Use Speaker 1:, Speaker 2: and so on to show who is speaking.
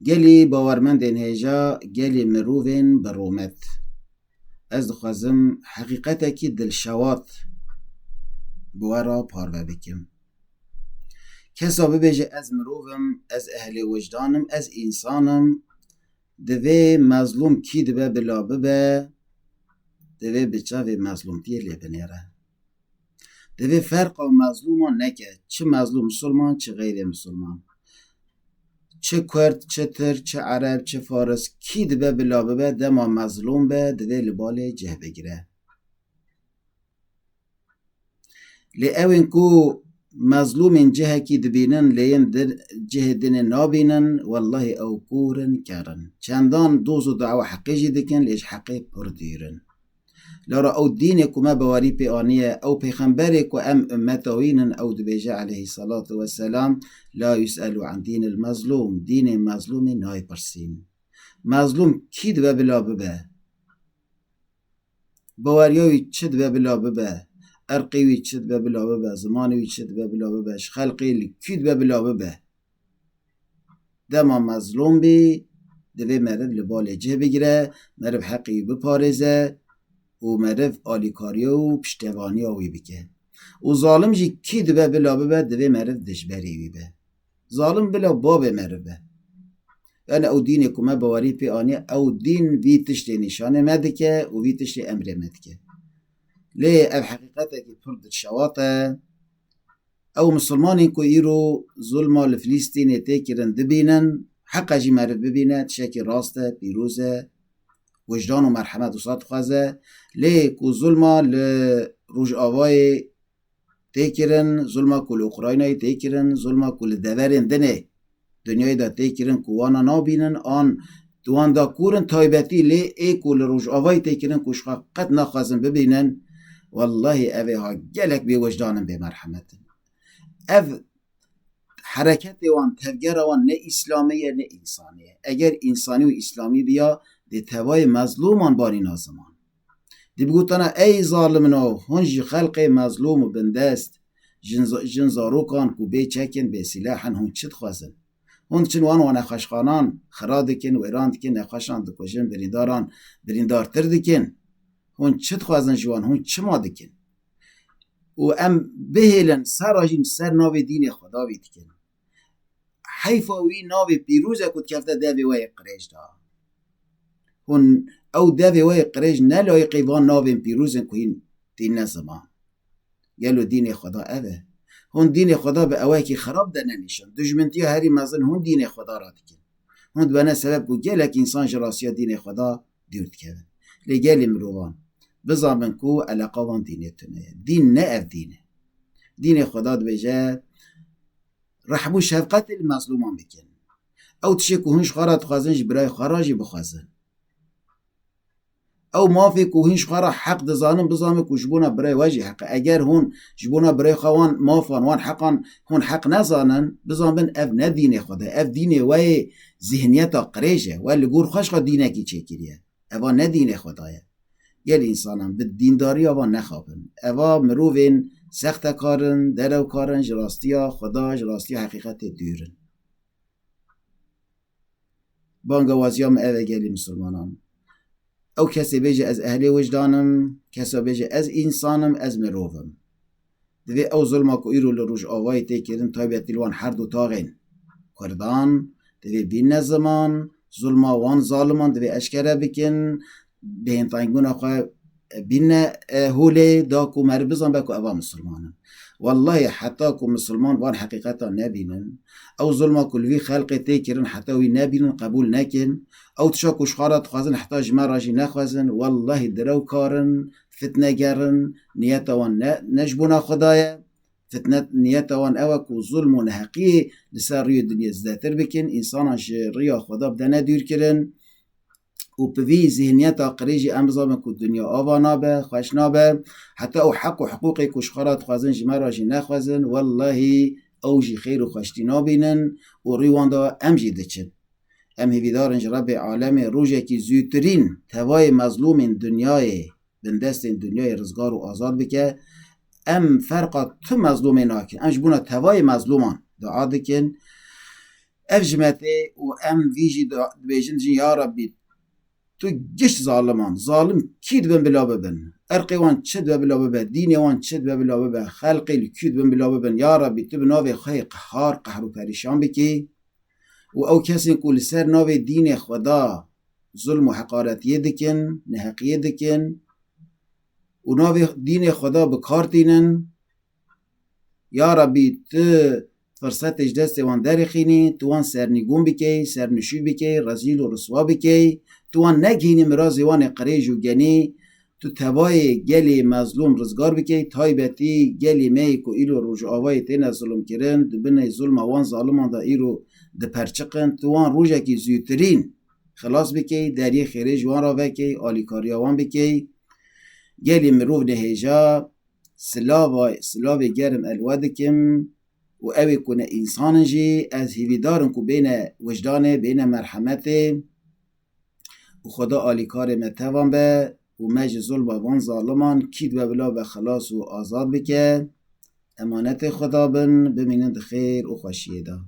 Speaker 1: گلی باورمندین هیجا گلی مروین برومت از دخوازم حقیقتا کی دلشوات بوارا پارو بکم کسا ببیجه از مروفم از اهل وجدانم از انسانم دوی مظلوم کی دبه بلا ببه دوی بچاوی مظلومتی لی بنیره دوی فرق و مظلومان نکه چه مظلوم مسلمان چه غیر مسلمان چه کرد چه تر چه عرب چه فارس کی دبه بلا ببه دما مظلوم به دوی لبال جه بگیره لی اوین کو مظلوم جهه کی دبینن لین جه دین نابینن والله او کورن کرن چندان دوز و دعوه حقی جی دکن لیش حقی پر دیرن لارا او دین کو ما بواری پی آنیه او پیغمبری کو ام امتوینن او دبیجه علیه الصلاة والسلام لا یسألو عن دین المظلوم دین مظلوم نای پرسین مظلوم کی دبه بلا ببه بواریوی چه دبه بلا ببه ارقیوی چه دبه بلا ببه زمانوی چه دبه بلا ببه خلقی کی دبه بلا ببه دما مظلوم بی دوی مرد لبال جه بگیره مرد حقی بپارزه و مرد آلیکاری و پشتوانی آوی بکه و ظالم جی کی دبه بلا ببه دوی مرد دشبری وی به ظالم بلا باب مرد به یعنی او دین کمه بواری پی آنی او دین وی تشتی نشانه مدکه و وی تشتی امر مدکه لی او حقیقتا که پرد شواته او مسلمانی که ایرو ظلما لفلسطین تیکرن دبینن حقا جی مرد ببینه تشکی راسته پیروزه وجدان و مرحمت و صاد خوازه لی که ظلما لروج آوای تیکرن ظلما کل اوکراینای تیکرن ظلما کل دورین دنه دنیای دا تیکرن که وانا نابینن آن دوان دا کورن تایبتی لی ای کل روج آوای تیکرن کشخوا قد نخوازن ببینن والله اوه ها گلک بی وجدانم بی مرحمتن او حرکت وان تفگر وان نه اسلامیه نه انسانیه اگر انسانی و اسلامی بیا دی توای مظلومان بانی نازمان دی بگوتانا ای ظالمنو هنج خلق مظلوم و بندست جنزاروکان کو بی چکن بی سلاحن هون چید خوازن هون چن وان نخوشخانان خرا دکن ویران دکن نخوشان دکوشن بریندار تر دکن هون چید خوازن جوان هون چه ما دکن و ام بهلن سر آجین سر ناوی دین خدا وی دکن حیفا وی ناوی پیروزه کد کفته دوی وی قریج دا هون او دوی وی قریج نلایقی وان ناوی پیروزن که این دین نزمان گلو دین خدا اوه هون دین خدا به اوه که خراب ده نمیشن دجمنتی هری مزن هون دین خدا را دکن هون بنا سبب که گلک انسان جراسیا دین خدا دیرد کرد لی گلی مروان بزامن کو علاقه وان دینتونه دین نه اف دینه دین خدا بجه رحم و شفقت المظلومان بکن او تشه که هنش خارا تخوازنش برای خراجی بخوازن او مافی که هنش خارا حق دزانم بزامن که جبونا برای واجی حق اگر هون جبونا برای خوان مافان وان حقان هون حق نزانن بزامن اف نه دین خدا اف دین وی ذهنیتا قریجه و لگور خوش خوا دینه کی چه کریه اوا نه دین خدایه گل انسانم به دینداری آوا نخوابن اوا مروین سخت کارن درو کارن جراستیا خدا جراستیا حقیقت دیرن بانگوازیام اوه گلی مسلمانان او کسی بیجه از اهل وجدانم کسی بیجه از انسانم از مروفم دوی او ظلما که ایرو لروج آوای تیکرن تایبت دیلوان هر دو تاغین کردان دوی بین زمان ظلما وان ظالمان دوی اشکره بکن بین تانگون اخواه بین هوله دا کو مربزان بکو اوه مسلمانن والله حتی کو مسلمان وان حقیقتا نبینن او ظلما کلوی خلق تیکرن حتی وی نبینن قبول نکن او تشا کشخارات خوازن حتی جمراجی نخوازن والله درو کارن فتنه گرن نیتا وان نجبونا خدایه فتنه نیتا وان اوه کو ظلم و نحقی لسر روی دنیا زدتر بکن انسانا ریا خدا بدنه دور کرن و پوی ذهنیت قریجی امزام که دنیا آوا نابه خوش نابه حتی او حق و حقوقی کشخارات خوازن جمراجی نخوازن والله او جی خیر و خوشتی نابینن و ریوان دا ام جی دچن ام هیویدارنج رب عالم روژه که زودترین توای مظلوم دنیای بندست دنیای رزگار و آزاد بکه ام فرقا تو مظلوم ناکن ام جبونا توای مظلومان دعا دکن اف جمته و ام ویجی بیجن جن یا ربی تو گشت ظالمان ظالم کی دبن بلا ببن ارقی وان چه دبن بلا ببن دینی وان چه دبن بلا ببن خلقی کی دبن بلا ببن یا ربی تو بناوی خی قهار قهر و پریشان بکی و او کسی کل سر ناوی دین خدا ظلم و حقارتیه دکن نحقیه دکن و ناوی دین خدا بکارتینن یا ربی تو فرصتش دست وان درخینی تو وان سرنگون بکی سرنشو بکی رزیل و رسوا بکی تو وان نگینی مرازی وان قریج و گنی تو توای گلی مظلوم رزگار بکی تایبتی گلی میکو ایلو روش آوای تین ظلم کرن دو بینه ظلم وان ظالمان دا ایرو ده پرچقن تو وان روژه کی زیوترین خلاص بکی دری خیریج وان را بکی آلیکاریا وان بکی گلی مروف نهیجا سلاو گرم الودکم و اوی کنه انسان جی از هیویدارن که بین وجدانه بین مرحمته و خدا آلیکار متوان به و مج ظلم وان ظالمان کید و بلا به خلاص و آزاد بکه امانت خدا بن بمینند خیر و خوشیه دا